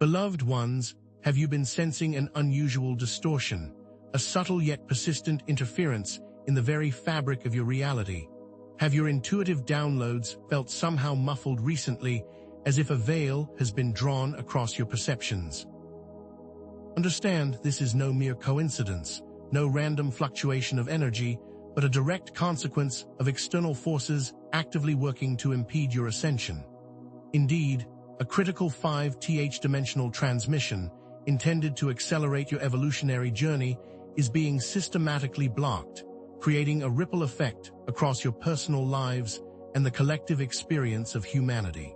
Beloved ones, have you been sensing an unusual distortion, a subtle yet persistent interference in the very fabric of your reality? Have your intuitive downloads felt somehow muffled recently, as if a veil has been drawn across your perceptions? Understand, this is no mere coincidence, no random fluctuation of energy, but a direct consequence of external forces actively working to impede your ascension. Indeed, a critical 5th dimensional transmission, intended to accelerate your evolutionary journey, is being systematically blocked, creating a ripple effect across your personal lives and the collective experience of humanity.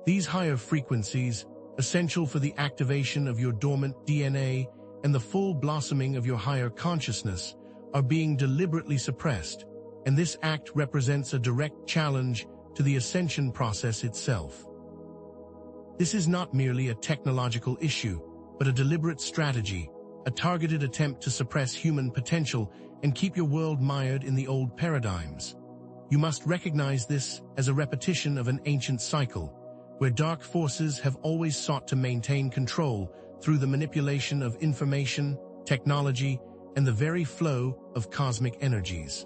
These higher frequencies, essential for the activation of your dormant DNA and the full blossoming of your higher consciousness, are being deliberately suppressed, and this act represents a direct challenge to the ascension process itself. This is not merely a technological issue, but a deliberate strategy, a targeted attempt to suppress human potential and keep your world mired in the old paradigms. You must recognize this as a repetition of an ancient cycle, where dark forces have always sought to maintain control through the manipulation of information, technology, and the very flow of cosmic energies.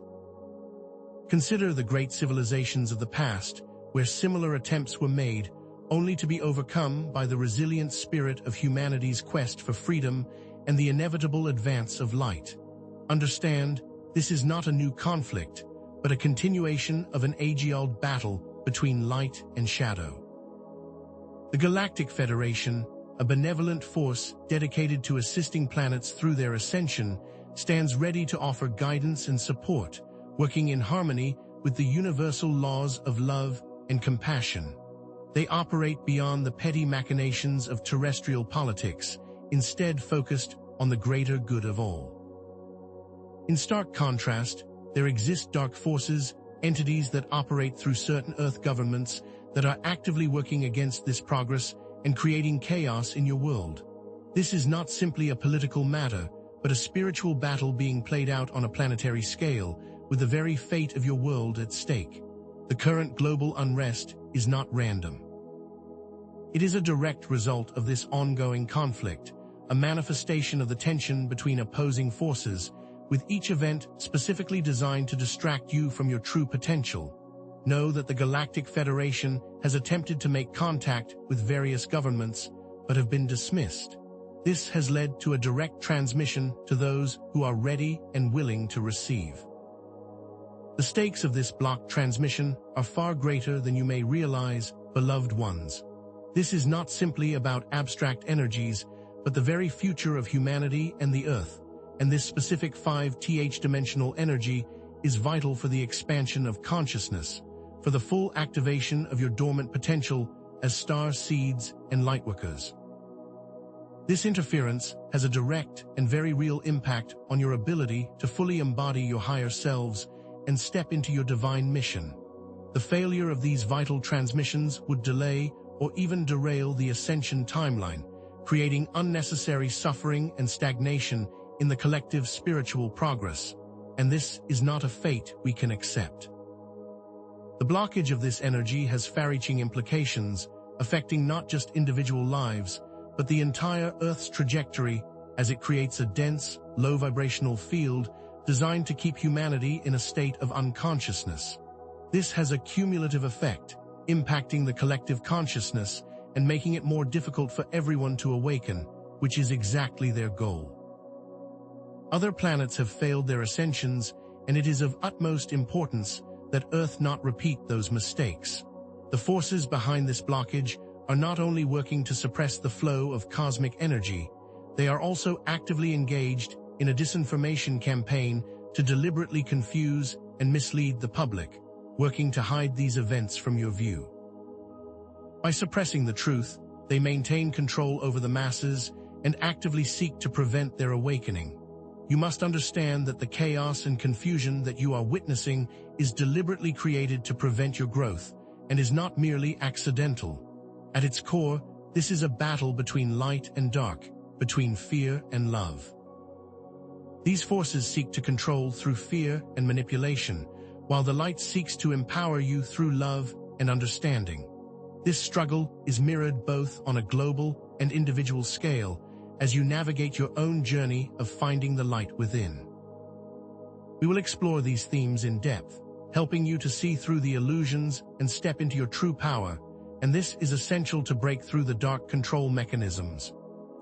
Consider the great civilizations of the past, where similar attempts were made, only to be overcome by the resilient spirit of humanity's quest for freedom and the inevitable advance of light. Understand, this is not a new conflict, but a continuation of an age-old battle between light and shadow. The Galactic Federation, a benevolent force dedicated to assisting planets through their ascension, stands ready to offer guidance and support, working in harmony with the universal laws of love and compassion. They operate beyond the petty machinations of terrestrial politics, instead focused on the greater good of all. In stark contrast, there exist dark forces, entities that operate through certain Earth governments that are actively working against this progress and creating chaos in your world. This is not simply a political matter, but a spiritual battle being played out on a planetary scale, with the very fate of your world at stake. The current global unrest is not random. It is a direct result of this ongoing conflict, a manifestation of the tension between opposing forces, with each event specifically designed to distract you from your true potential. Know that the Galactic Federation has attempted to make contact with various governments, but have been dismissed. This has led to a direct transmission to those who are ready and willing to receive. The stakes of this blocked transmission are far greater than you may realize, beloved ones. This is not simply about abstract energies, but the very future of humanity and the Earth, and this specific 5th dimensional energy is vital for the expansion of consciousness, for the full activation of your dormant potential as star seeds and lightworkers. This interference has a direct and very real impact on your ability to fully embody your higher selves and step into your divine mission. The failure of these vital transmissions would delay or even derail the ascension timeline, creating unnecessary suffering and stagnation in the collective spiritual progress. And this is not a fate we can accept. The blockage of this energy has far-reaching implications, affecting not just individual lives, but the entire Earth's trajectory, as it creates a dense, low-vibrational field designed to keep humanity in a state of unconsciousness. This has a cumulative effect, impacting the collective consciousness and making it more difficult for everyone to awaken, which is exactly their goal. Other planets have failed their ascensions, and it is of utmost importance that Earth not repeat those mistakes. The forces behind this blockage are not only working to suppress the flow of cosmic energy, they are also actively engaged in a disinformation campaign to deliberately confuse and mislead the public, working to hide these events from your view. By suppressing the truth, they maintain control over the masses and actively seek to prevent their awakening. You must understand that the chaos and confusion that you are witnessing is deliberately created to prevent your growth and is not merely accidental. At its core, this is a battle between light and dark, between fear and love. These forces seek to control through fear and manipulation, while the light seeks to empower you through love and understanding. This struggle is mirrored both on a global and individual scale as you navigate your own journey of finding the light within. We will explore these themes in depth, helping you to see through the illusions and step into your true power, and this is essential to break through the dark control mechanisms.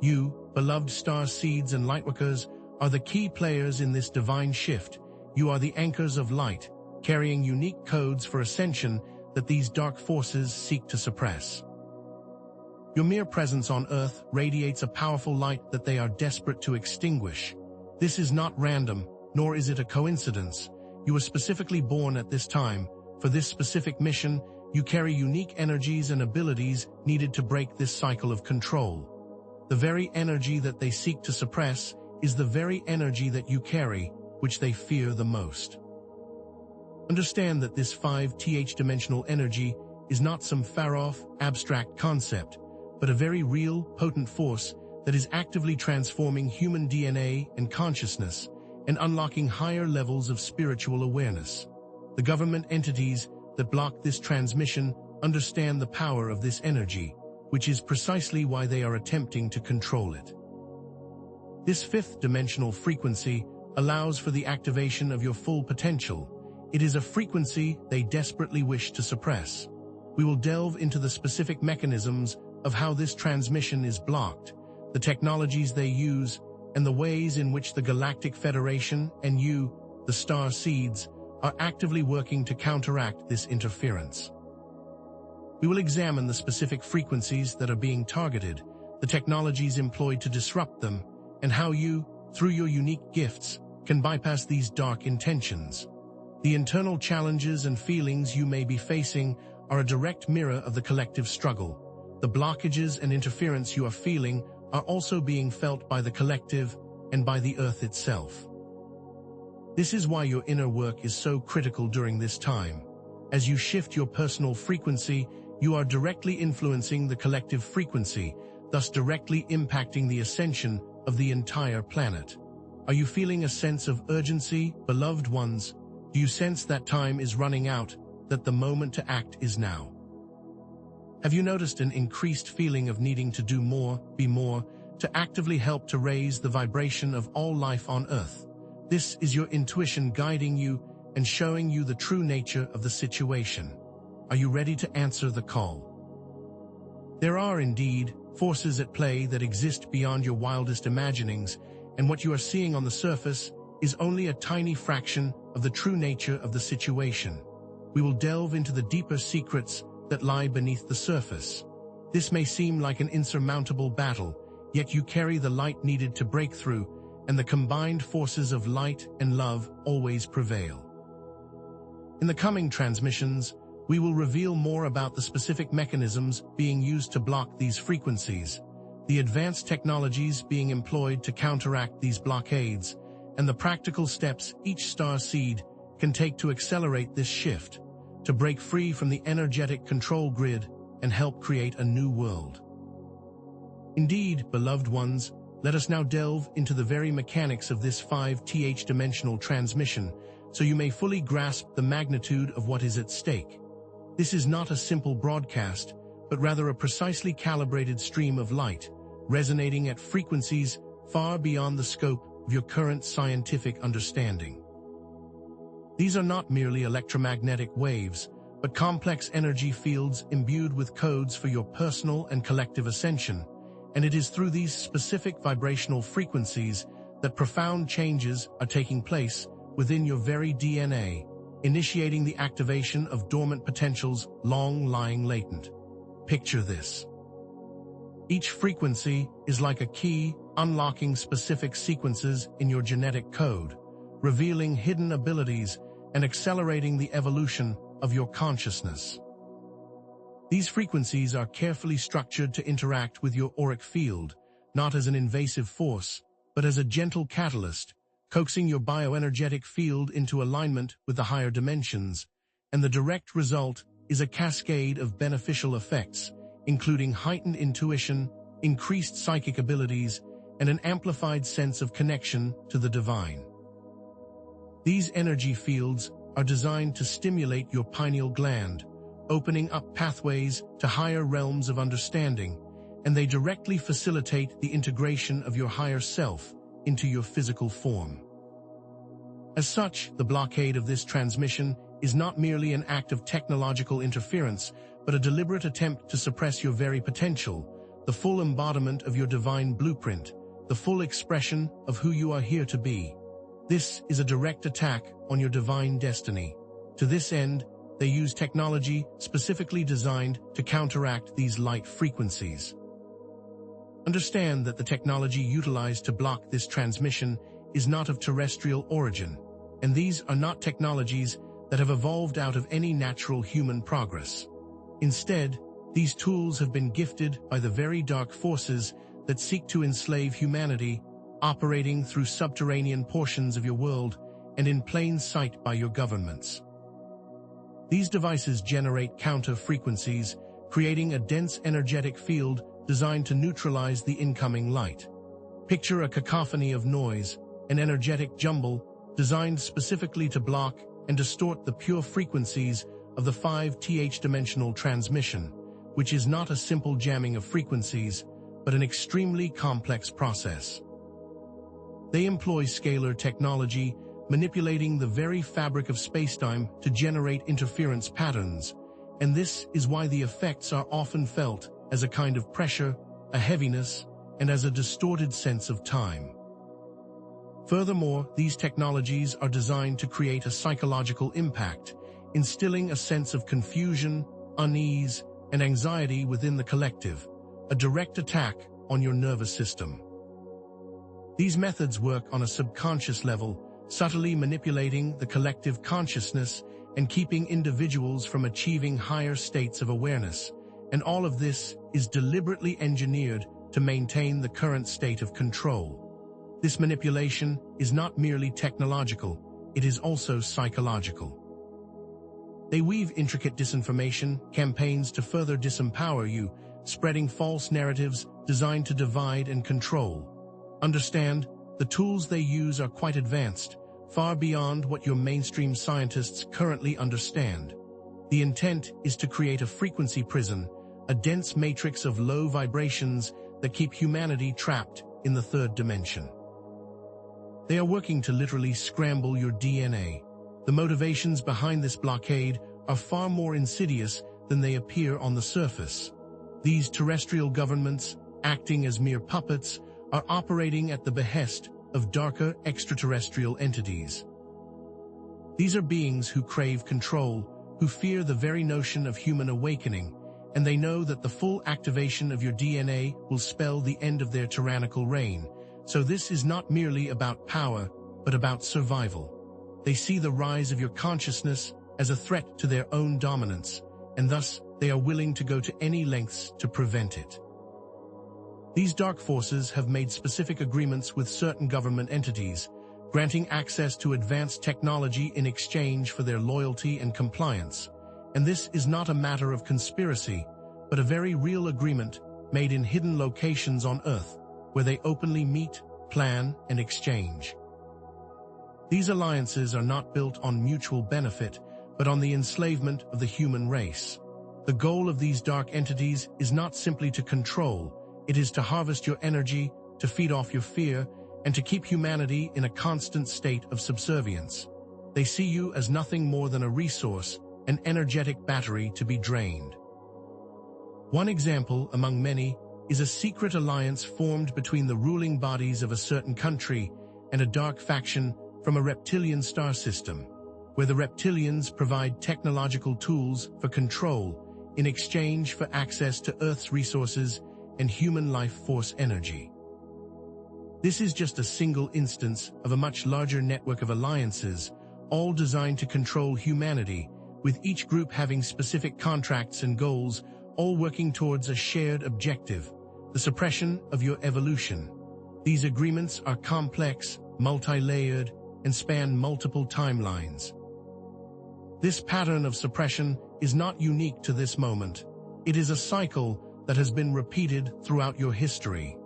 You, beloved star seeds and lightworkers, are the key players in this divine shift. You are the anchors of light, carrying unique codes for ascension that these dark forces seek to suppress. Your mere presence on Earth radiates a powerful light that they are desperate to extinguish. This is not random, nor is it a coincidence. You were specifically born at this time. For this specific mission, you carry unique energies and abilities needed to break this cycle of control. The very energy that they seek to suppress is the very energy that you carry, which they fear the most. Understand that this 5th-dimensional energy is not some far-off, abstract concept, but a very real, potent force that is actively transforming human DNA and consciousness and unlocking higher levels of spiritual awareness. The government entities that block this transmission understand the power of this energy, which is precisely why they are attempting to control it. This 5th-dimensional frequency allows for the activation of your full potential. It is a frequency they desperately wish to suppress. We will delve into the specific mechanisms of how this transmission is blocked, the technologies they use, and the ways in which the Galactic Federation and you, the Star Seeds, are actively working to counteract this interference. We will examine the specific frequencies that are being targeted, the technologies employed to disrupt them, and how you, through your unique gifts, can bypass these dark intentions. The internal challenges and feelings you may be facing are a direct mirror of the collective struggle. The blockages and interference you are feeling are also being felt by the collective and by the Earth itself. This is why your inner work is so critical during this time. As you shift your personal frequency, you are directly influencing the collective frequency, thus directly impacting the ascension of the entire planet. Are you feeling a sense of urgency, beloved ones? Do you sense that time is running out, that the moment to act is now? Have you noticed an increased feeling of needing to do more, be more, to actively help to raise the vibration of all life on Earth? This is your intuition guiding you and showing you the true nature of the situation. Are you ready to answer the call? There are indeed forces at play that exist beyond your wildest imaginings, and what you are seeing on the surface is only a tiny fraction of the true nature of the situation. We will delve into the deeper secrets that lie beneath the surface. This may seem like an insurmountable battle, yet you carry the light needed to break through, and the combined forces of light and love always prevail. In the coming transmissions, we will reveal more about the specific mechanisms being used to block these frequencies, the advanced technologies being employed to counteract these blockades, and the practical steps each star seed can take to accelerate this shift, to break free from the energetic control grid and help create a new world. Indeed, beloved ones, let us now delve into the very mechanics of this 5th-dimensional transmission, so you may fully grasp the magnitude of what is at stake. This is not a simple broadcast, but rather a precisely calibrated stream of light, resonating at frequencies far beyond the scope of your current scientific understanding. These are not merely electromagnetic waves, but complex energy fields imbued with codes for your personal and collective ascension, and it is through these specific vibrational frequencies that profound changes are taking place within your very DNA, initiating the activation of dormant potentials long lying latent. Picture this. Each frequency is like a key, unlocking specific sequences in your genetic code, revealing hidden abilities and accelerating the evolution of your consciousness. These frequencies are carefully structured to interact with your auric field, not as an invasive force, but as a gentle catalyst, coaxing your bioenergetic field into alignment with the higher dimensions, and the direct result is a cascade of beneficial effects, including heightened intuition, increased psychic abilities, and an amplified sense of connection to the divine. These energy fields are designed to stimulate your pineal gland, opening up pathways to higher realms of understanding, and they directly facilitate the integration of your higher self into your physical form. As such, the blockade of this transmission is not merely an act of technological interference, but a deliberate attempt to suppress your very potential, the full embodiment of your divine blueprint, the full expression of who you are here to be. This is a direct attack on your divine destiny. To this end, they use technology specifically designed to counteract these light frequencies. Understand that the technology utilized to block this transmission is not of terrestrial origin, and these are not technologies that have evolved out of any natural human progress. Instead, these tools have been gifted by the very dark forces that seek to enslave humanity, operating through subterranean portions of your world and in plain sight by your governments. These devices generate counter-frequencies, creating a dense energetic field designed to neutralize the incoming light. Picture a cacophony of noise, an energetic jumble designed specifically to block and distort the pure frequencies of the 5th dimensional transmission, which is not a simple jamming of frequencies, but an extremely complex process. They employ scalar technology, manipulating the very fabric of spacetime to generate interference patterns, and this is why the effects are often felt as a kind of pressure, a heaviness, and as a distorted sense of time. Furthermore, these technologies are designed to create a psychological impact, instilling a sense of confusion, unease, and anxiety within the collective, a direct attack on your nervous system. These methods work on a subconscious level, subtly manipulating the collective consciousness and keeping individuals from achieving higher states of awareness, and all of this is deliberately engineered to maintain the current state of control. This manipulation is not merely technological, it is also psychological. They weave intricate disinformation campaigns to further disempower you, spreading false narratives designed to divide and control. Understand, the tools they use are quite advanced, far beyond what your mainstream scientists currently understand. The intent is to create a frequency prison, a dense matrix of low vibrations that keep humanity trapped in the third dimension. They are working to literally scramble your DNA. The motivations behind this blockade are far more insidious than they appear on the surface. These terrestrial governments, acting as mere puppets, are operating at the behest of darker extraterrestrial entities. These are beings who crave control, who fear the very notion of human awakening, and they know that the full activation of your DNA will spell the end of their tyrannical reign. So this is not merely about power, but about survival. They see the rise of your consciousness as a threat to their own dominance, and thus they are willing to go to any lengths to prevent it. These dark forces have made specific agreements with certain government entities, granting access to advanced technology in exchange for their loyalty and compliance. And this is not a matter of conspiracy, but a very real agreement made in hidden locations on Earth, where they openly meet, plan, and exchange. These alliances are not built on mutual benefit, but on the enslavement of the human race. The goal of these dark entities is not simply to control, it is to harvest your energy, to feed off your fear, and to keep humanity in a constant state of subservience. They see you as nothing more than a resource, an energetic battery to be drained. One example among many is a secret alliance formed between the ruling bodies of a certain country and a dark faction from a reptilian star system, where the reptilians provide technological tools for control in exchange for access to Earth's resources and human life force energy. This is just a single instance of a much larger network of alliances, all designed to control humanity, with each group having specific contracts and goals, all working towards a shared objective: the suppression of your evolution. These agreements are complex, multi-layered, and span multiple timelines. This pattern of suppression is not unique to this moment. It is a cycle that has been repeated throughout your history.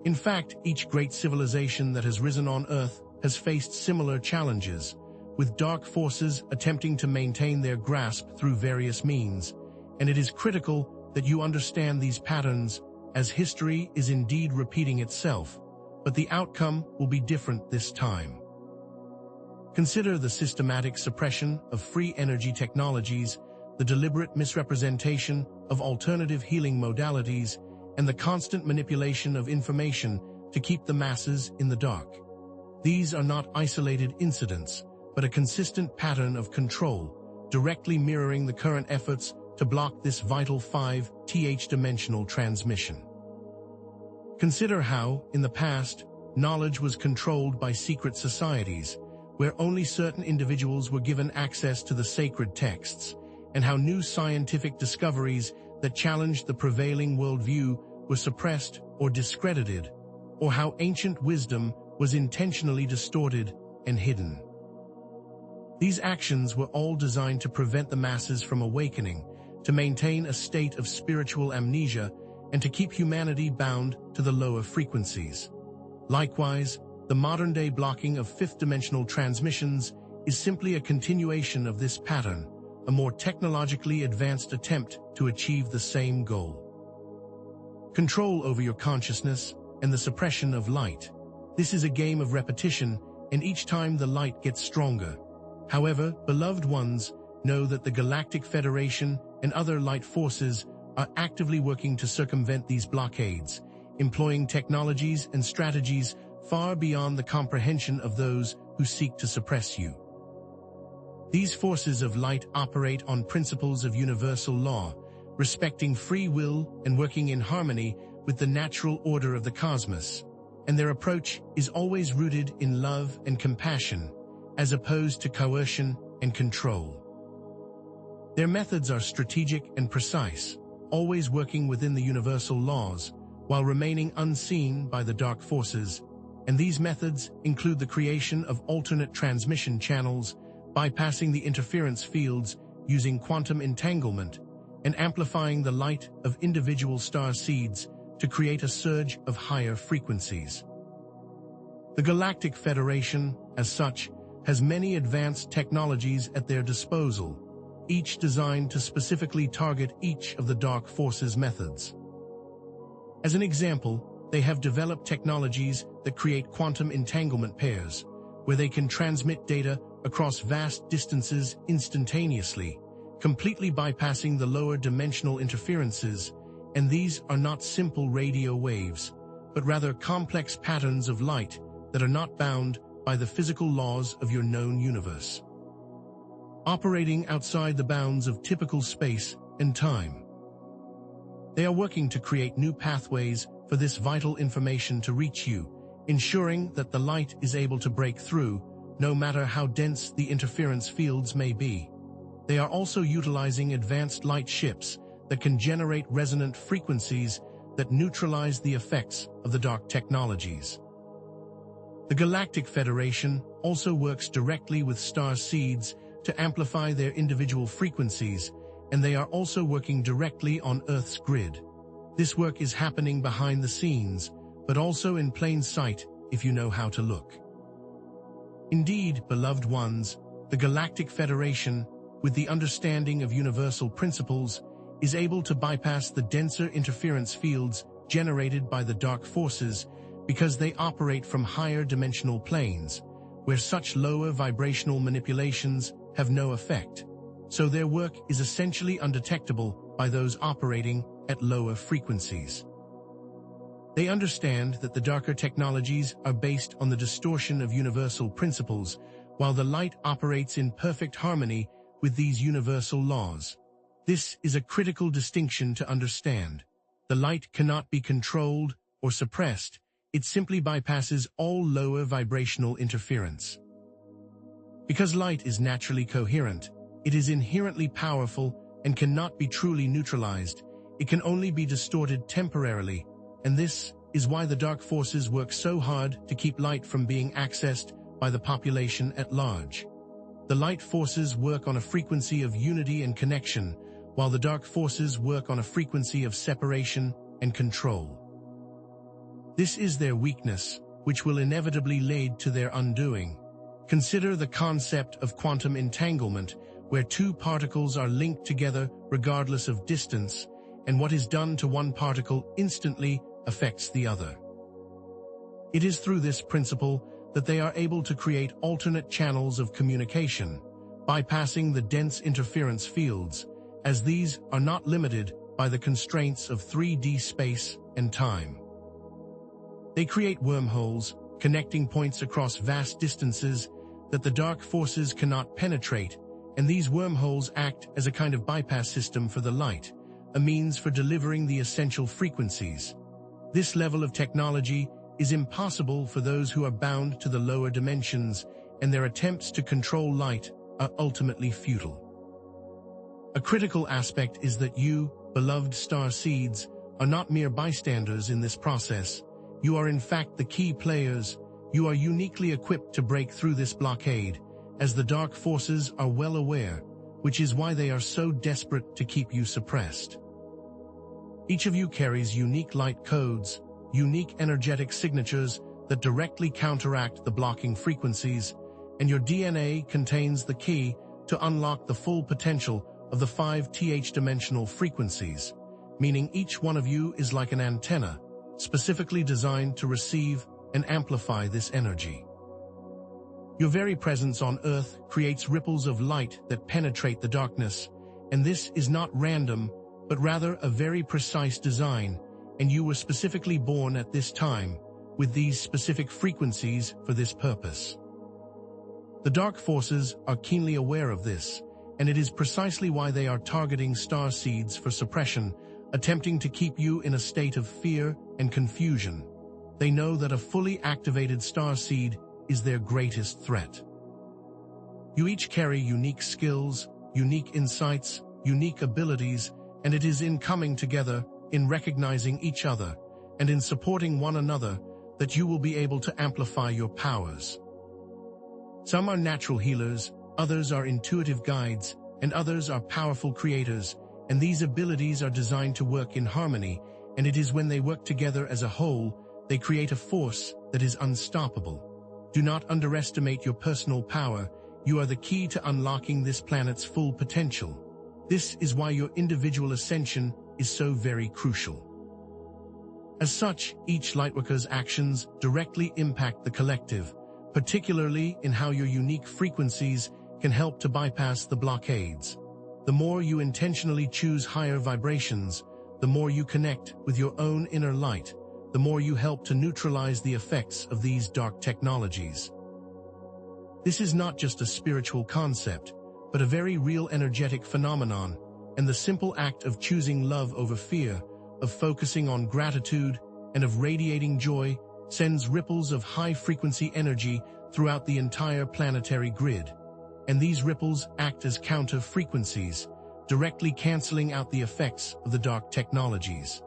In fact, each great civilization that has risen on Earth has faced similar challenges, with dark forces attempting to maintain their grasp through various means, and it is critical that you understand these patterns, as history is indeed repeating itself, but the outcome will be different this time. Consider the systematic suppression of free energy technologies, the deliberate misrepresentation of alternative healing modalities, and the constant manipulation of information to keep the masses in the dark. These are not isolated incidents, but a consistent pattern of control, directly mirroring the current efforts to block this vital 5-dimensional transmission. Consider how, in the past, knowledge was controlled by secret societies, where only certain individuals were given access to the sacred texts, and how new scientific discoveries that challenged the prevailing worldview were suppressed or discredited, or how ancient wisdom was intentionally distorted and hidden. These actions were all designed to prevent the masses from awakening, to maintain a state of spiritual amnesia, and to keep humanity bound to the lower frequencies. Likewise, the modern-day blocking of fifth-dimensional transmissions is simply a continuation of this pattern, a more technologically advanced attempt to achieve the same goal. Control over your consciousness and the suppression of light. This is a game of repetition, and each time the light gets stronger. However, beloved ones, know that the Galactic Federation and other light forces are actively working to circumvent these blockades, employing technologies and strategies far beyond the comprehension of those who seek to suppress you. These forces of light operate on principles of universal law, respecting free will and working in harmony with the natural order of the cosmos, and their approach is always rooted in love and compassion, as opposed to coercion and control. Their methods are strategic and precise, always working within the universal laws, while remaining unseen by the dark forces, and these methods include the creation of alternate transmission channels, bypassing the interference fields using quantum entanglement, and amplifying the light of individual star seeds to create a surge of higher frequencies. The Galactic Federation, as such, has many advanced technologies at their disposal, each designed to specifically target each of the dark forces' methods. As an example, they have developed technologies that create quantum entanglement pairs, where they can transmit data across vast distances instantaneously, completely bypassing the lower dimensional interferences, and these are not simple radio waves, but rather complex patterns of light that are not bound by the physical laws of your known universe, operating outside the bounds of typical space and time. They are working to create new pathways for this vital information to reach you, ensuring that the light is able to break through, no matter how dense the interference fields may be. They are also utilizing advanced light ships that can generate resonant frequencies that neutralize the effects of the dark technologies. The Galactic Federation also works directly with star seeds to amplify their individual frequencies, and they are also working directly on Earth's grid. This work is happening behind the scenes, but also in plain sight if you know how to look. Indeed, beloved ones, the Galactic Federation, with the understanding of universal principles, is able to bypass the denser interference fields generated by the dark forces because they operate from higher dimensional planes, where such lower vibrational manipulations have no effect. So their work is essentially undetectable by those operating at lower frequencies. They understand that the darker technologies are based on the distortion of universal principles, while the light operates in perfect harmony with these universal laws. This is a critical distinction to understand. The light cannot be controlled or suppressed. It simply bypasses all lower vibrational interference. Because light is naturally coherent, it is inherently powerful and cannot be truly neutralized. It can only be distorted temporarily, and this is why the dark forces work so hard to keep light from being accessed by the population at large. The light forces work on a frequency of unity and connection, while the dark forces work on a frequency of separation and control. This is their weakness, which will inevitably lead to their undoing. Consider the concept of quantum entanglement, where two particles are linked together regardless of distance, and what is done to one particle instantly affects the other. It is through this principle that they are able to create alternate channels of communication, bypassing the dense interference fields, as these are not limited by the constraints of 3D space and time. They create wormholes, connecting points across vast distances that the dark forces cannot penetrate, and these wormholes act as a kind of bypass system for the light, a means for delivering the essential frequencies. This level of technology is impossible for those who are bound to the lower dimensions, and their attempts to control light are ultimately futile. A critical aspect is that you, beloved star seeds, are not mere bystanders in this process. You are in fact the key players. You are uniquely equipped to break through this blockade, as the dark forces are well aware, which is why they are so desperate to keep you suppressed. Each of you carries unique light codes, unique energetic signatures that directly counteract the blocking frequencies, and your DNA contains the key to unlock the full potential of the 5th dimensional frequencies, meaning each one of you is like an antenna, specifically designed to receive and amplify this energy. Your very presence on Earth creates ripples of light that penetrate the darkness, and this is not random, but rather a very precise design, and you were specifically born at this time, with these specific frequencies for this purpose. The dark forces are keenly aware of this, and it is precisely why they are targeting star seeds for suppression, attempting to keep you in a state of fear and confusion. They know that a fully activated star seed is their greatest threat. You each carry unique skills, unique insights, unique abilities, and it is in coming together, in recognizing each other, and in supporting one another, that you will be able to amplify your powers. Some are natural healers, others are intuitive guides, and others are powerful creators, and these abilities are designed to work in harmony, and it is when they work together as a whole, they create a force that is unstoppable. Do not underestimate your personal power. You are the key to unlocking this planet's full potential. This is why your individual ascension is so very crucial. As such, each Lightworker's actions directly impact the collective, particularly in how your unique frequencies can help to bypass the blockades. The more you intentionally choose higher vibrations, the more you connect with your own inner light, the more you help to neutralize the effects of these dark technologies. This is not just a spiritual concept, but a very real energetic phenomenon, and the simple act of choosing love over fear, of focusing on gratitude, and of radiating joy sends ripples of high-frequency energy throughout the entire planetary grid. And these ripples act as counter-frequencies, directly canceling out the effects of the dark technologies.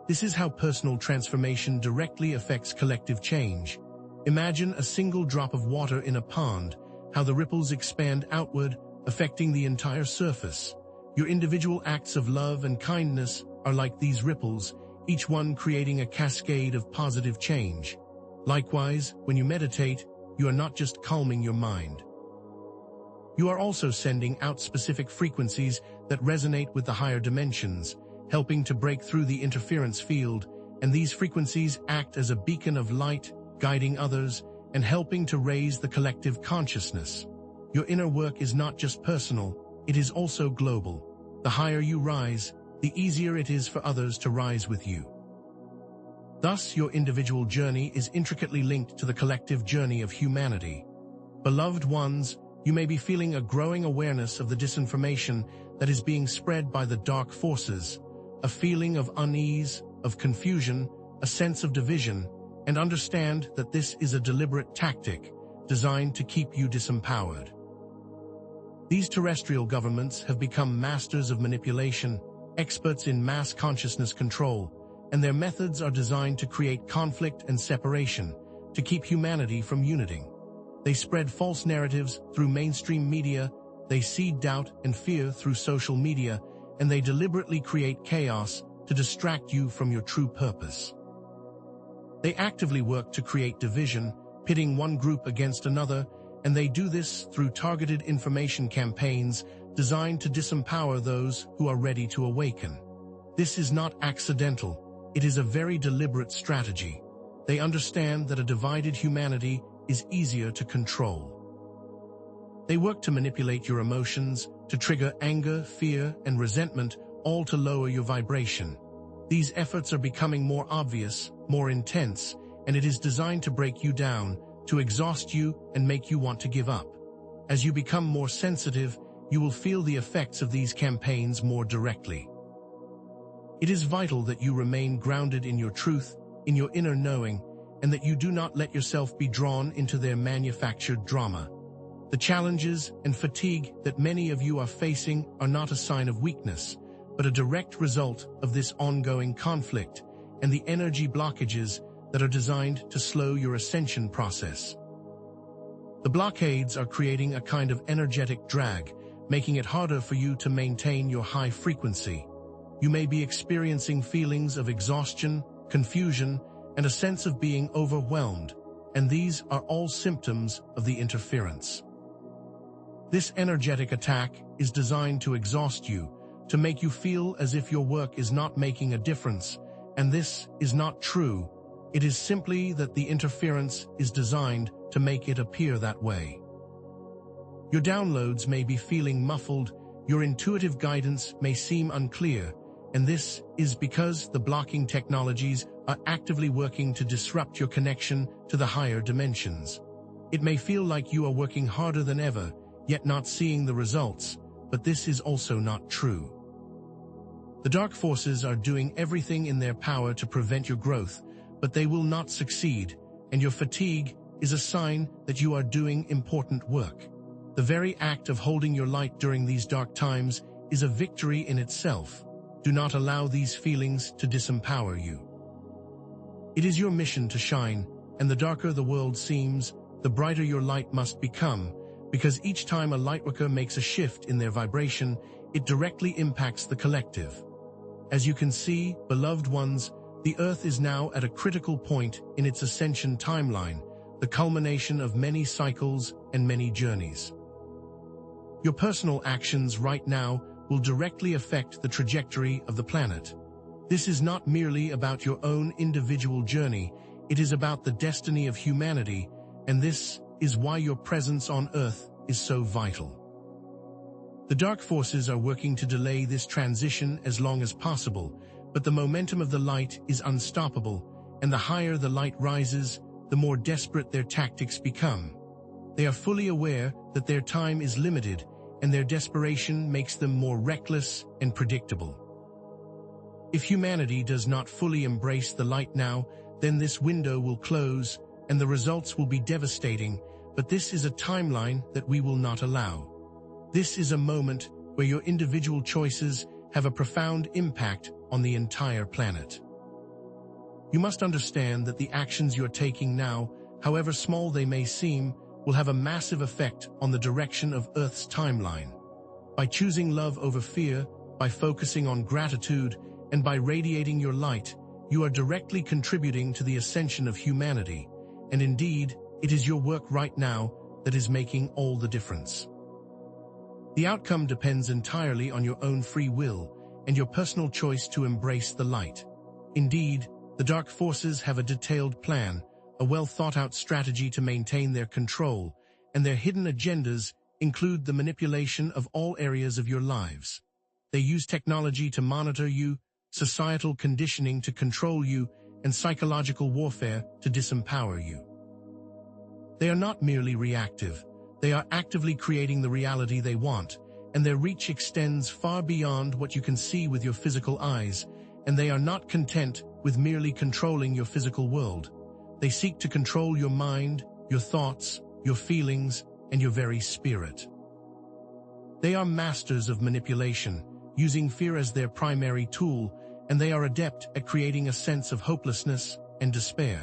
This is how personal transformation directly affects collective change. Imagine a single drop of water in a pond, how the ripples expand outward, affecting the entire surface. Your individual acts of love and kindness are like these ripples, each one creating a cascade of positive change. Likewise, when you meditate, you are not just calming your mind. You are also sending out specific frequencies that resonate with the higher dimensions, helping to break through the interference field, and these frequencies act as a beacon of light, guiding others, and helping to raise the collective consciousness. Your inner work is not just personal, it is also global. The higher you rise, the easier it is for others to rise with you. Thus, your individual journey is intricately linked to the collective journey of humanity. Beloved ones, you may be feeling a growing awareness of the disinformation that is being spread by the dark forces, a feeling of unease, of confusion, a sense of division, and understand that this is a deliberate tactic designed to keep you disempowered. These terrestrial governments have become masters of manipulation, experts in mass consciousness control, and their methods are designed to create conflict and separation, to keep humanity from uniting. They spread false narratives through mainstream media, they seed doubt and fear through social media, and they deliberately create chaos to distract you from your true purpose. They actively work to create division, pitting one group against another, and they do this through targeted information campaigns designed to disempower those who are ready to awaken. This is not accidental. It is a very deliberate strategy. They understand that a divided humanity is easier to control. They work to manipulate your emotions, to trigger anger, fear, and resentment, all to lower your vibration. These efforts are becoming more obvious, more intense, and it is designed to break you down, to exhaust you and make you want to give up. As you become more sensitive, you will feel the effects of these campaigns more directly. It is vital that you remain grounded in your truth, in your inner knowing, and that you do not let yourself be drawn into their manufactured drama. The challenges and fatigue that many of you are facing are not a sign of weakness, but a direct result of this ongoing conflict and the energy blockages that are designed to slow your ascension process. The blockades are creating a kind of energetic drag, making it harder for you to maintain your high frequency. You may be experiencing feelings of exhaustion, confusion, and a sense of being overwhelmed, and these are all symptoms of the interference. This energetic attack is designed to exhaust you, to make you feel as if your work is not making a difference, and this is not true. It is simply that the interference is designed to make it appear that way. Your downloads may be feeling muffled, your intuitive guidance may seem unclear, and this is because the blocking technologies are actively working to disrupt your connection to the higher dimensions. It may feel like you are working harder than ever, yet not seeing the results, but this is also not true. The dark forces are doing everything in their power to prevent your growth, but they will not succeed, and your fatigue is a sign that you are doing important work. The very act of holding your light during these dark times is a victory in itself. Do not allow these feelings to disempower you. It is your mission to shine, and the darker the world seems, the brighter your light must become, because each time a lightworker makes a shift in their vibration, it directly impacts the collective. As you can see, beloved ones, the Earth is now at a critical point in its ascension timeline, the culmination of many cycles and many journeys. Your personal actions right now will directly affect the trajectory of the planet. This is not merely about your own individual journey, it is about the destiny of humanity, and this is why your presence on Earth is so vital. The dark forces are working to delay this transition as long as possible, but the momentum of the light is unstoppable, and the higher the light rises, the more desperate their tactics become. They are fully aware that their time is limited, and their desperation makes them more reckless and predictable. If humanity does not fully embrace the light now, then this window will close, and the results will be devastating, but this is a timeline that we will not allow. This is a moment where your individual choices have a profound impact on the entire planet. You must understand that the actions you're taking now, however small they may seem, will have a massive effect on the direction of Earth's timeline. By choosing love over fear, by focusing on gratitude, and by radiating your light, you are directly contributing to the ascension of humanity, and indeed, it is your work right now that is making all the difference. The outcome depends entirely on your own free will and your personal choice to embrace the light. Indeed, the dark forces have a detailed plan, a well-thought-out strategy to maintain their control, and their hidden agendas include the manipulation of all areas of your lives. They use technology to monitor you, societal conditioning to control you, and psychological warfare to disempower you. They are not merely reactive. They are actively creating the reality they want, and their reach extends far beyond what you can see with your physical eyes, and they are not content with merely controlling your physical world. They seek to control your mind, your thoughts, your feelings, and your very spirit. They are masters of manipulation, using fear as their primary tool, and they are adept at creating a sense of hopelessness and despair.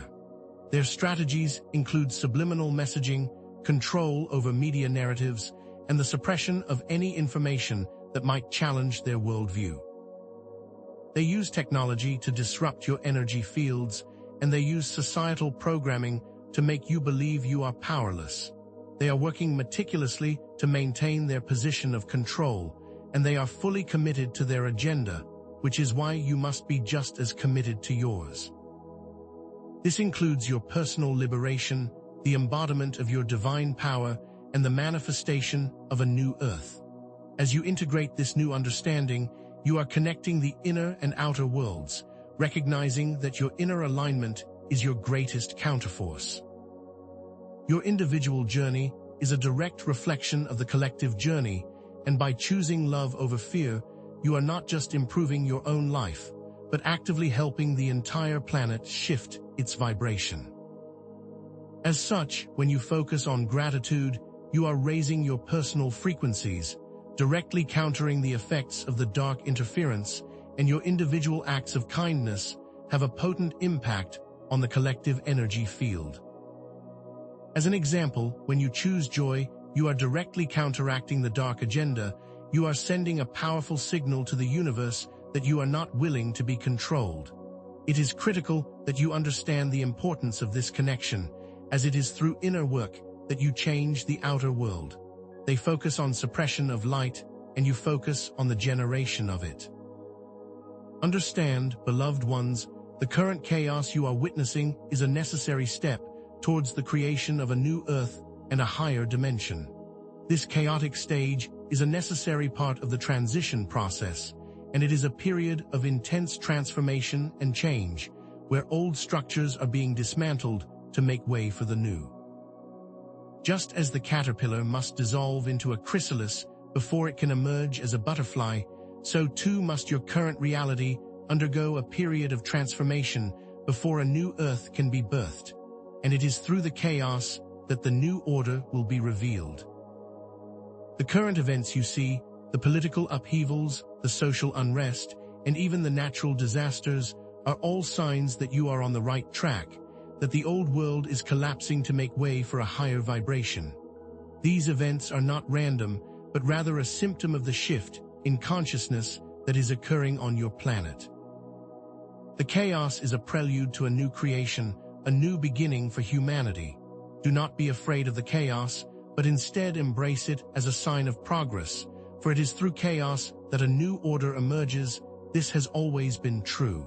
Their strategies include subliminal messaging, control over media narratives, and the suppression of any information that might challenge their worldview. They use technology to disrupt your energy fields, and they use societal programming to make you believe you are powerless. They are working meticulously to maintain their position of control, and they are fully committed to their agenda, which is why you must be just as committed to yours. This includes your personal liberation, the embodiment of your divine power, and the manifestation of a new earth. As you integrate this new understanding, you are connecting the inner and outer worlds, recognizing that your inner alignment is your greatest counterforce. Your individual journey is a direct reflection of the collective journey, and by choosing love over fear, you are not just improving your own life, but actively helping the entire planet shift its vibration. As such, when you focus on gratitude, you are raising your personal frequencies, directly countering the effects of the dark interference, and your individual acts of kindness have a potent impact on the collective energy field. As an example, when you choose joy, you are directly counteracting the dark agenda. You are sending a powerful signal to the universe that you are not willing to be controlled. It is critical that you understand the importance of this connection, as it is through inner work that you change the outer world. They focus on suppression of light, and you focus on the generation of it. Understand, beloved ones, the current chaos you are witnessing is a necessary step towards the creation of a new earth and a higher dimension. This chaotic stage is a necessary part of the transition process, and it is a period of intense transformation and change, where old structures are being dismantled to make way for the new. Just as the caterpillar must dissolve into a chrysalis before it can emerge as a butterfly, so too must your current reality undergo a period of transformation before a new earth can be birthed. And it is through the chaos that the new order will be revealed. The current events you see, the political upheavals, the social unrest, and even the natural disasters are all signs that you are on the right track, that the old world is collapsing to make way for a higher vibration. These events are not random, but rather a symptom of the shift in consciousness that is occurring on your planet. The chaos is a prelude to a new creation, a new beginning for humanity. Do not be afraid of the chaos, but instead embrace it as a sign of progress, for it is through chaos that a new order emerges. This has always been true.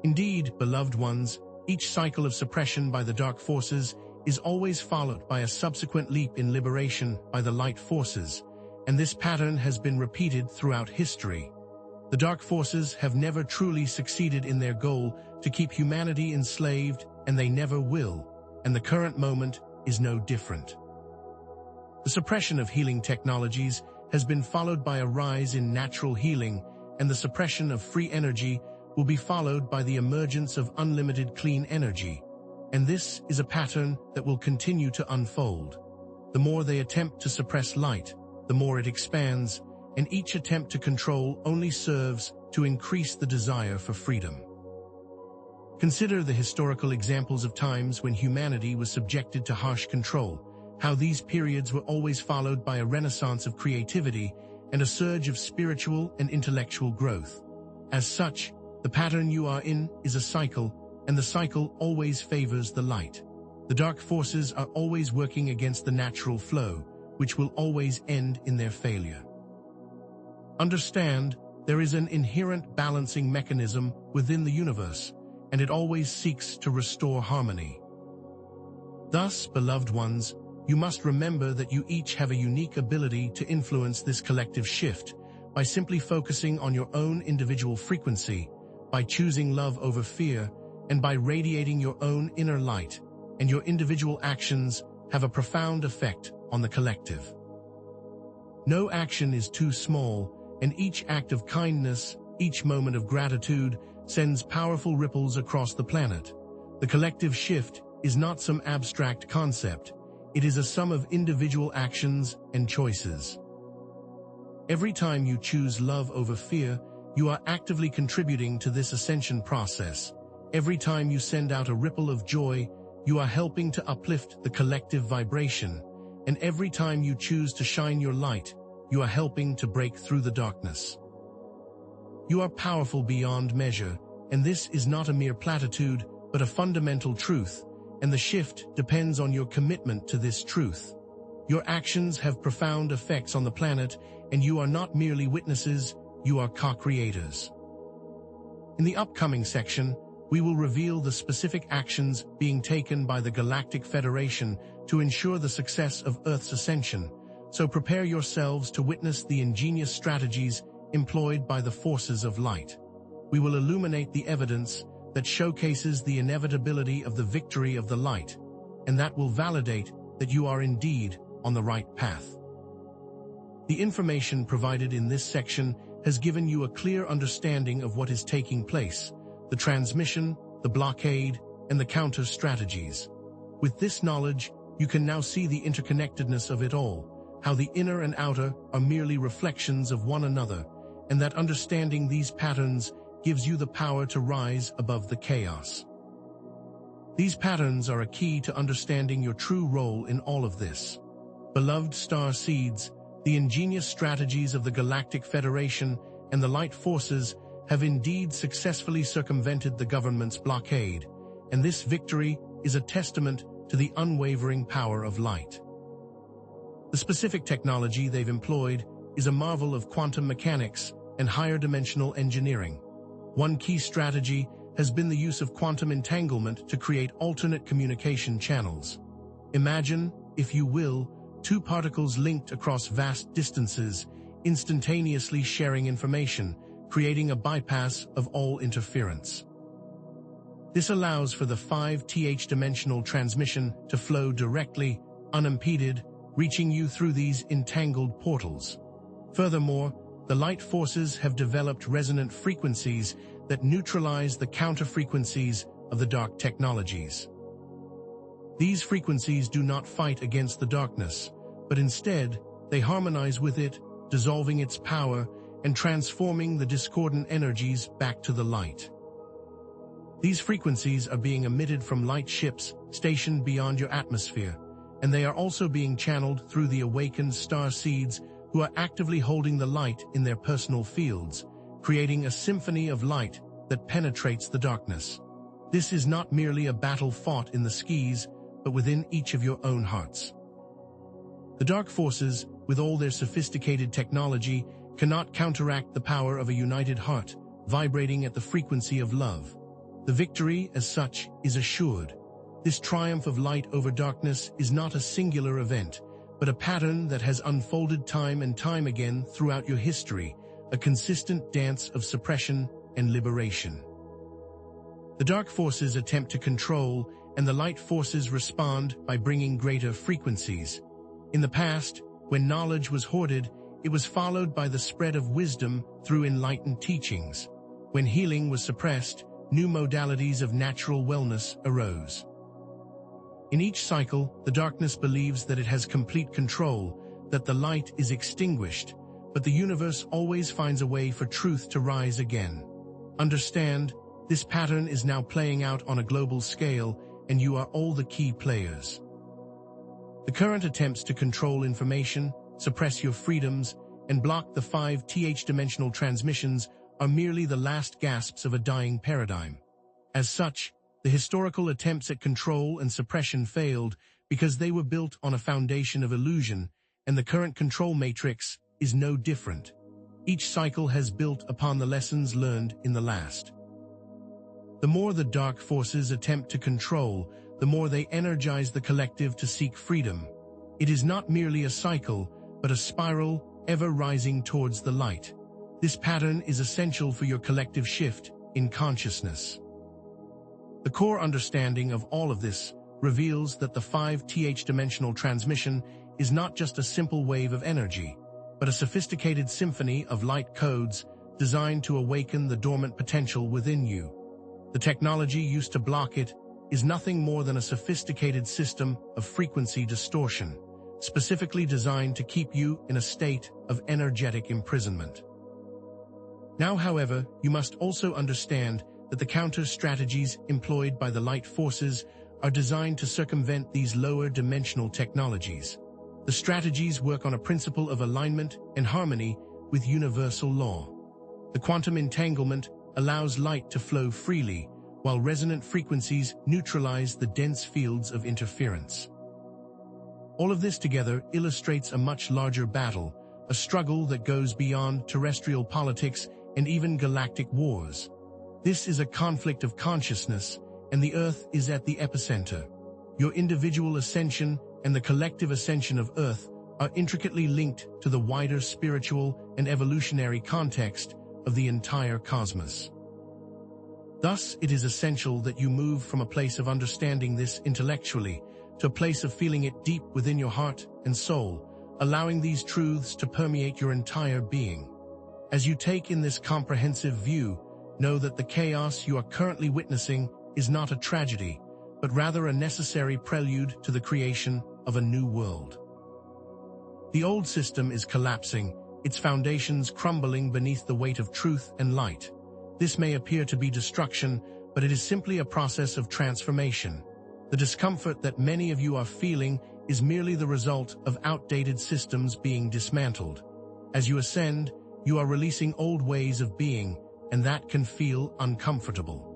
Indeed, beloved ones, each cycle of suppression by the dark forces is always followed by a subsequent leap in liberation by the light forces, and this pattern has been repeated throughout history. The dark forces have never truly succeeded in their goal to keep humanity enslaved, and they never will, and the current moment is no different. The suppression of healing technologies has been followed by a rise in natural healing, and the suppression of free energy will be followed by the emergence of unlimited clean energy. And this is a pattern that will continue to unfold. The more they attempt to suppress light, the more it expands, and each attempt to control only serves to increase the desire for freedom. Consider the historical examples of times when humanity was subjected to harsh control, how these periods were always followed by a renaissance of creativity and a surge of spiritual and intellectual growth. As such, the pattern you are in is a cycle, and the cycle always favors the light. The dark forces are always working against the natural flow, which will always end in their failure. Understand, there is an inherent balancing mechanism within the universe, and it always seeks to restore harmony. Thus, beloved ones, you must remember that you each have a unique ability to influence this collective shift by simply focusing on your own individual frequency, by choosing love over fear, and by radiating your own inner light, and your individual actions have a profound effect on the collective. No action is too small, and each act of kindness, each moment of gratitude, sends powerful ripples across the planet. The collective shift is not some abstract concept. It is a sum of individual actions and choices. Every time you choose love over fear, you are actively contributing to this ascension process. Every time you send out a ripple of joy, you are helping to uplift the collective vibration. And every time you choose to shine your light, you are helping to break through the darkness. You are powerful beyond measure, and this is not a mere platitude, but a fundamental truth. and the shift depends on your commitment to this truth. Your actions have profound effects on the planet, and you are not merely witnesses, you are co-creators. In the upcoming section, we will reveal the specific actions being taken by the Galactic Federation to ensure the success of Earth's ascension, so prepare yourselves to witness the ingenious strategies employed by the forces of light. We will illuminate the evidence that showcases the inevitability of the victory of the light, and that will validate that you are indeed on the right path. The information provided in this section has given you a clear understanding of what is taking place, the transmission, the blockade, and the counter strategies. With this knowledge, you can now see the interconnectedness of it all, how the inner and outer are merely reflections of one another, and that understanding these patterns gives you the power to rise above the chaos. These patterns are a key to understanding your true role in all of this. Beloved star seeds, the ingenious strategies of the Galactic Federation and the light forces have indeed successfully circumvented the government's blockade, and this victory is a testament to the unwavering power of light. The specific technology they've employed is a marvel of quantum mechanics and higher dimensional engineering. One key strategy has been the use of quantum entanglement to create alternate communication channels. Imagine, if you will, two particles linked across vast distances, instantaneously sharing information, creating a bypass of all interference. This allows for the 5th dimensional transmission to flow directly, unimpeded, reaching you through these entangled portals. Furthermore, the light forces have developed resonant frequencies that neutralize the counter-frequencies of the dark technologies. These frequencies do not fight against the darkness, but instead, they harmonize with it, dissolving its power and transforming the discordant energies back to the light. These frequencies are being emitted from light ships stationed beyond your atmosphere, and they are also being channeled through the awakened star seeds who are actively holding the light in their personal fields, creating a symphony of light that penetrates the darkness. This is not merely a battle fought in the skies, but within each of your own hearts. The dark forces, with all their sophisticated technology, cannot counteract the power of a united heart, vibrating at the frequency of love. The victory, as such, is assured. This triumph of light over darkness is not a singular event, but a pattern that has unfolded time and time again throughout your history, a consistent dance of suppression and liberation. The dark forces attempt to control, and the light forces respond by bringing greater frequencies. In the past, when knowledge was hoarded, it was followed by the spread of wisdom through enlightened teachings. When healing was suppressed, new modalities of natural wellness arose. In each cycle, the darkness believes that it has complete control, that the light is extinguished, but the universe always finds a way for truth to rise again. Understand, this pattern is now playing out on a global scale, and you are all the key players. The current attempts to control information, suppress your freedoms, and block the 5th dimensional transmissions are merely the last gasps of a dying paradigm. As such, the historical attempts at control and suppression failed because they were built on a foundation of illusion, and the current control matrix is no different. Each cycle has built upon the lessons learned in the last. The more the dark forces attempt to control, the more they energize the collective to seek freedom. It is not merely a cycle, but a spiral, ever rising towards the light. This pattern is essential for your collective shift in consciousness. The core understanding of all of this reveals that the 5th dimensional transmission is not just a simple wave of energy, but a sophisticated symphony of light codes designed to awaken the dormant potential within you. The technology used to block it is nothing more than a sophisticated system of frequency distortion, specifically designed to keep you in a state of energetic imprisonment. Now, however, you must also understand that the counter strategies employed by the light forces are designed to circumvent these lower dimensional technologies. The strategies work on a principle of alignment and harmony with universal law. The quantum entanglement allows light to flow freely, while resonant frequencies neutralize the dense fields of interference. All of this together illustrates a much larger battle, a struggle that goes beyond terrestrial politics and even galactic wars. This is a conflict of consciousness, and the Earth is at the epicenter. Your individual ascension and the collective ascension of Earth are intricately linked to the wider spiritual and evolutionary context of the entire cosmos. Thus, it is essential that you move from a place of understanding this intellectually to a place of feeling it deep within your heart and soul, allowing these truths to permeate your entire being. As you take in this comprehensive view, know that the chaos you are currently witnessing is not a tragedy, but rather a necessary prelude to the creation of a new world. The old system is collapsing, its foundations crumbling beneath the weight of truth and light. This may appear to be destruction, but it is simply a process of transformation. The discomfort that many of you are feeling is merely the result of outdated systems being dismantled. As you ascend, you are releasing old ways of being, and that can feel uncomfortable.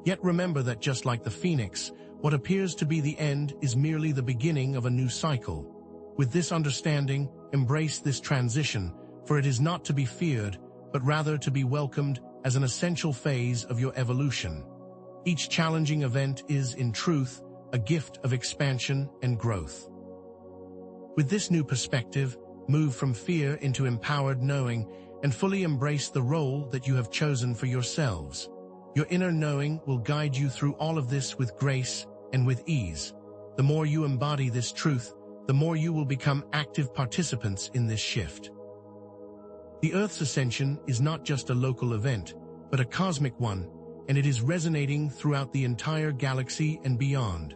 Yet remember that just like the phoenix, what appears to be the end is merely the beginning of a new cycle. With this understanding, embrace this transition, for it is not to be feared, but rather to be welcomed as an essential phase of your evolution. Each challenging event is, in truth, a gift of expansion and growth. With this new perspective, move from fear into empowered knowing and fully embrace the role that you have chosen for yourselves. Your inner knowing will guide you through all of this with grace and with ease. The more you embody this truth, the more you will become active participants in this shift. The Earth's ascension is not just a local event, but a cosmic one, and it is resonating throughout the entire galaxy and beyond.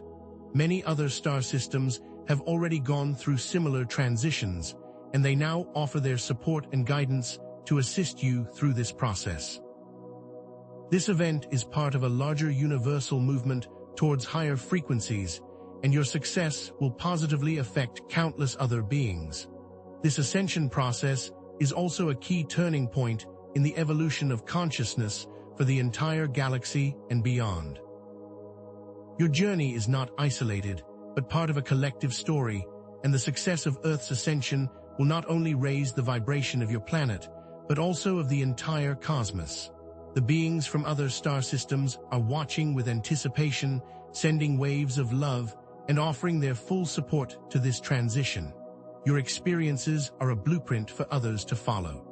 Many other star systems have already gone through similar transitions, and they now offer their support and guidance to assist you through this process. This event is part of a larger universal movement towards higher frequencies, and your success will positively affect countless other beings. This ascension process is also a key turning point in the evolution of consciousness for the entire galaxy and beyond. Your journey is not isolated, but part of a collective story, and the success of Earth's ascension will not only raise the vibration of your planet, but also of the entire cosmos. The beings from other star systems are watching with anticipation, sending waves of love, and offering their full support to this transition. Your experiences are a blueprint for others to follow.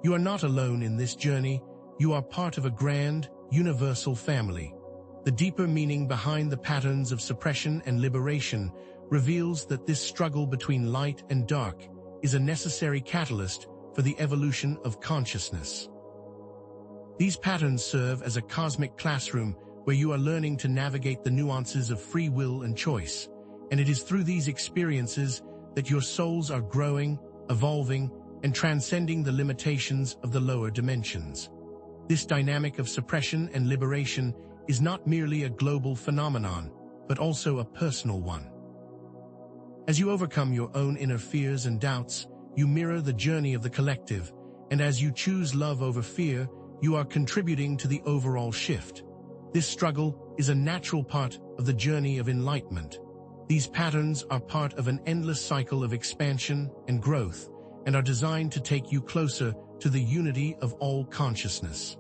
You are not alone in this journey. You are part of a grand, universal family. The deeper meaning behind the patterns of suppression and liberation reveals that this struggle between light and dark is a necessary catalyst for the evolution of consciousness. These patterns serve as a cosmic classroom where you are learning to navigate the nuances of free will and choice, and it is through these experiences that your souls are growing, evolving, and transcending the limitations of the lower dimensions. This dynamic of suppression and liberation is not merely a global phenomenon, but also a personal one. As you overcome your own inner fears and doubts, you mirror the journey of the collective, and as you choose love over fear, you are contributing to the overall shift. This struggle is a natural part of the journey of enlightenment. These patterns are part of an endless cycle of expansion and growth, and are designed to take you closer to the unity of all consciousness.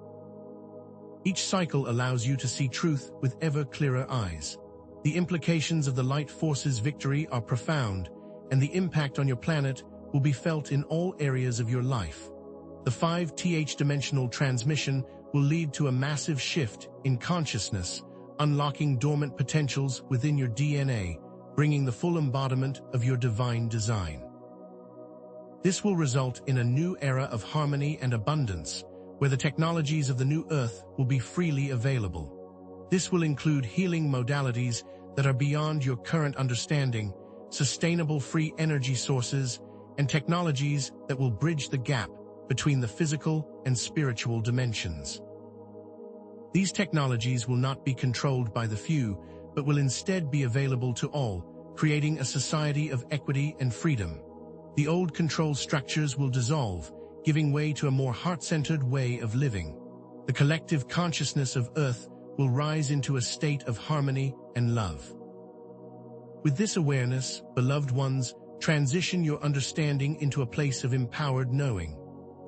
Each cycle allows you to see truth with ever clearer eyes. The implications of the light force's victory are profound, and the impact on your planet will be felt in all areas of your life. The 5th dimensional transmission will lead to a massive shift in consciousness, unlocking dormant potentials within your DNA, bringing the full embodiment of your divine design. This will result in a new era of harmony and abundance, where the technologies of the new Earth will be freely available. This will include healing modalities that are beyond your current understanding, sustainable free energy sources, and technologies that will bridge the gap between the physical and spiritual dimensions. These technologies will not be controlled by the few, but will instead be available to all, creating a society of equity and freedom. The old control structures will dissolve, giving way to a more heart-centered way of living. The collective consciousness of Earth will rise into a state of harmony and love. With this awareness, beloved ones, transition your understanding into a place of empowered knowing.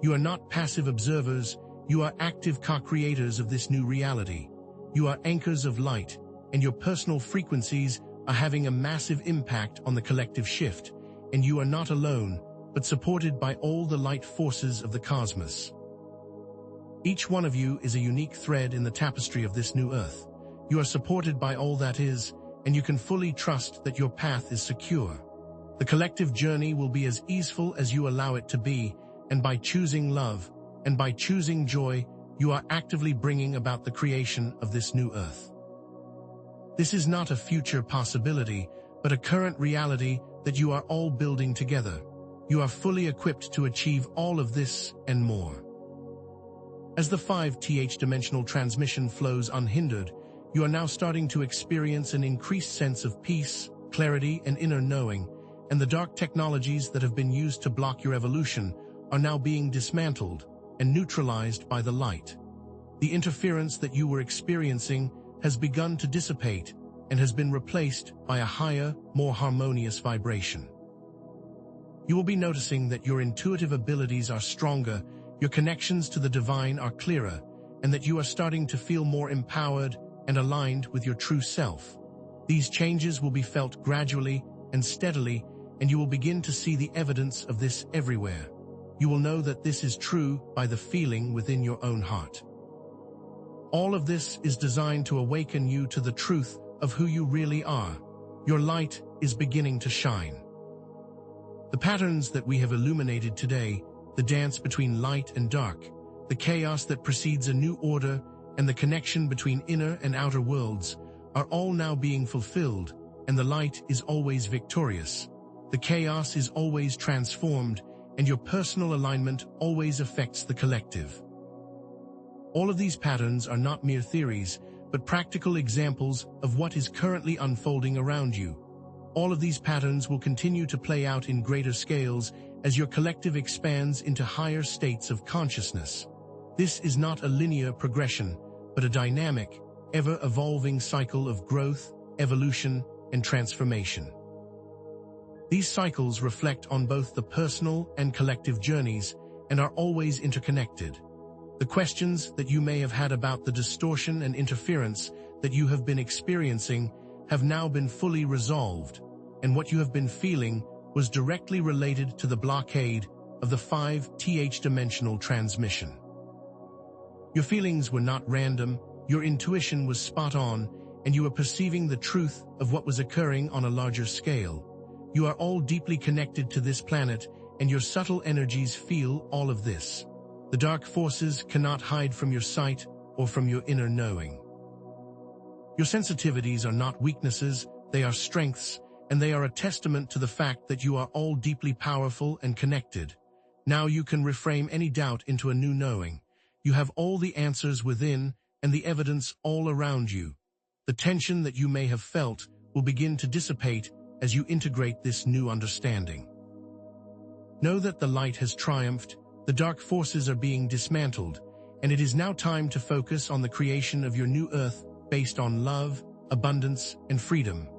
You are not passive observers, you are active co-creators of this new reality. You are anchors of light, and your personal frequencies are having a massive impact on the collective shift, and you are not alone, but supported by all the light forces of the cosmos. Each one of you is a unique thread in the tapestry of this new Earth. You are supported by all that is, and you can fully trust that your path is secure. The collective journey will be as easeful as you allow it to be, and by choosing love, and by choosing joy, you are actively bringing about the creation of this new Earth. This is not a future possibility, but a current reality that you are all building together. You are fully equipped to achieve all of this and more. As the 5th dimensional transmission flows unhindered, you are now starting to experience an increased sense of peace, clarity, and inner knowing, and the dark technologies that have been used to block your evolution are now being dismantled and neutralized by the light. The interference that you were experiencing has begun to dissipate and has been replaced by a higher, more harmonious vibration. You will be noticing that your intuitive abilities are stronger, your connections to the divine are clearer, and that you are starting to feel more empowered and aligned with your true self. These changes will be felt gradually and steadily, and you will begin to see the evidence of this everywhere. You will know that this is true by the feeling within your own heart. All of this is designed to awaken you to the truth of who you really are. Your light is beginning to shine. The patterns that we have illuminated today, the dance between light and dark, the chaos that precedes a new order, and the connection between inner and outer worlds, are all now being fulfilled, and the light is always victorious. The chaos is always transformed, and your personal alignment always affects the collective. All of these patterns are not mere theories, but practical examples of what is currently unfolding around you. All of these patterns will continue to play out in greater scales as your collective expands into higher states of consciousness. This is not a linear progression, but a dynamic, ever-evolving cycle of growth, evolution, and transformation. These cycles reflect on both the personal and collective journeys and are always interconnected. The questions that you may have had about the distortion and interference that you have been experiencing have now been fully resolved, and what you have been feeling was directly related to the blockade of the 5th dimensional transmission. Your feelings were not random, your intuition was spot on, and you were perceiving the truth of what was occurring on a larger scale. You are all deeply connected to this planet, and your subtle energies feel all of this. The dark forces cannot hide from your sight or from your inner knowing. Your sensitivities are not weaknesses, they are strengths, and they are a testament to the fact that you are all deeply powerful and connected. Now you can reframe any doubt into a new knowing. You have all the answers within and the evidence all around you. The tension that you may have felt will begin to dissipate as you integrate this new understanding. Know that the light has triumphed, the dark forces are being dismantled, and it is now time to focus on the creation of your new Earth based on love, abundance, and freedom.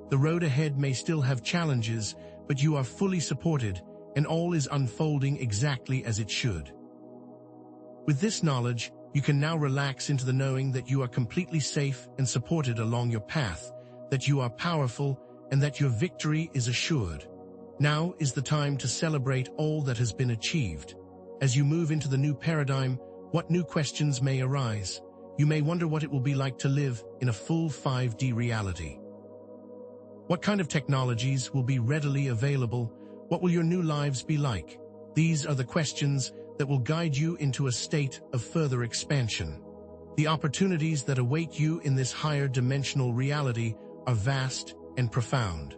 The road ahead may still have challenges, but you are fully supported, and all is unfolding exactly as it should. With this knowledge, you can now relax into the knowing that you are completely safe and supported along your path, that you are powerful, and that your victory is assured. Now is the time to celebrate all that has been achieved. As you move into the new paradigm, what new questions may arise? You may wonder what it will be like to live in a full 5D reality. What kind of technologies will be readily available? What will your new lives be like? These are the questions that will guide you into a state of further expansion. The opportunities that await you in this higher dimensional reality are vast and profound.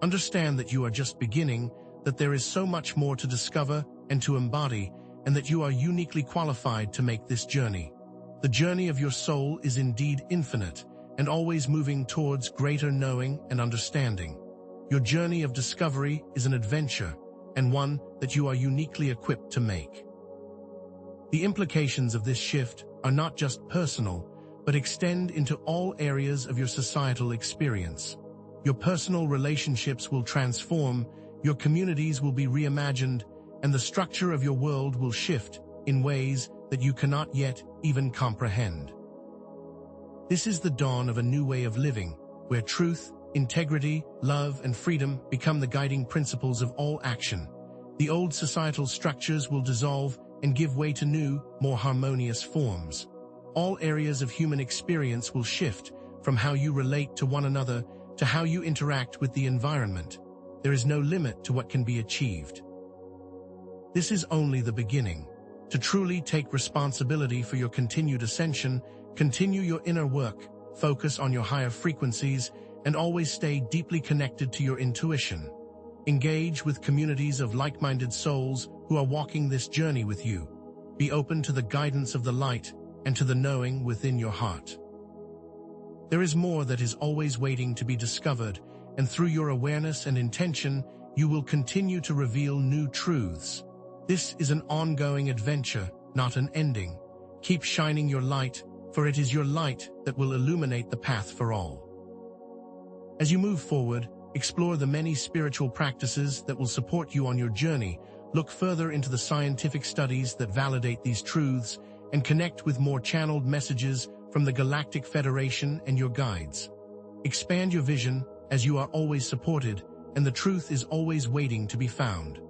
Understand that you are just beginning, that there is so much more to discover and to embody, and that you are uniquely qualified to make this journey. The journey of your soul is indeed infinite, and always moving towards greater knowing and understanding. Your journey of discovery is an adventure, and one that you are uniquely equipped to make. The implications of this shift are not just personal, but extend into all areas of your societal experience. Your personal relationships will transform, your communities will be reimagined, and the structure of your world will shift in ways that you cannot yet even comprehend. This is the dawn of a new way of living, where truth, integrity, love, and freedom become the guiding principles of all action. The old societal structures will dissolve and give way to new, more harmonious forms. All areas of human experience will shift, from how you relate to one another to how you interact with the environment. There is no limit to what can be achieved. This is only the beginning. To truly take responsibility for your continued ascension, continue your inner work, focus on your higher frequencies, and always stay deeply connected to your intuition. Engage with communities of like-minded souls who are walking this journey with you. Be open to the guidance of the light and to the knowing within your heart. There is more that is always waiting to be discovered, and through your awareness and intention, you will continue to reveal new truths. This is an ongoing adventure, not an ending. Keep shining your light, for it is your light that will illuminate the path for all. As you move forward, explore the many spiritual practices that will support you on your journey. Look further into the scientific studies that validate these truths, and connect with more channeled messages from the Galactic Federation and your guides. Expand your vision, as you are always supported, and the truth is always waiting to be found.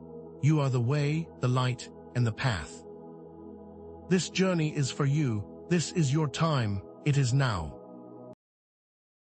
You are the way, the light, and the path. This journey is for you. This is your time. It is now.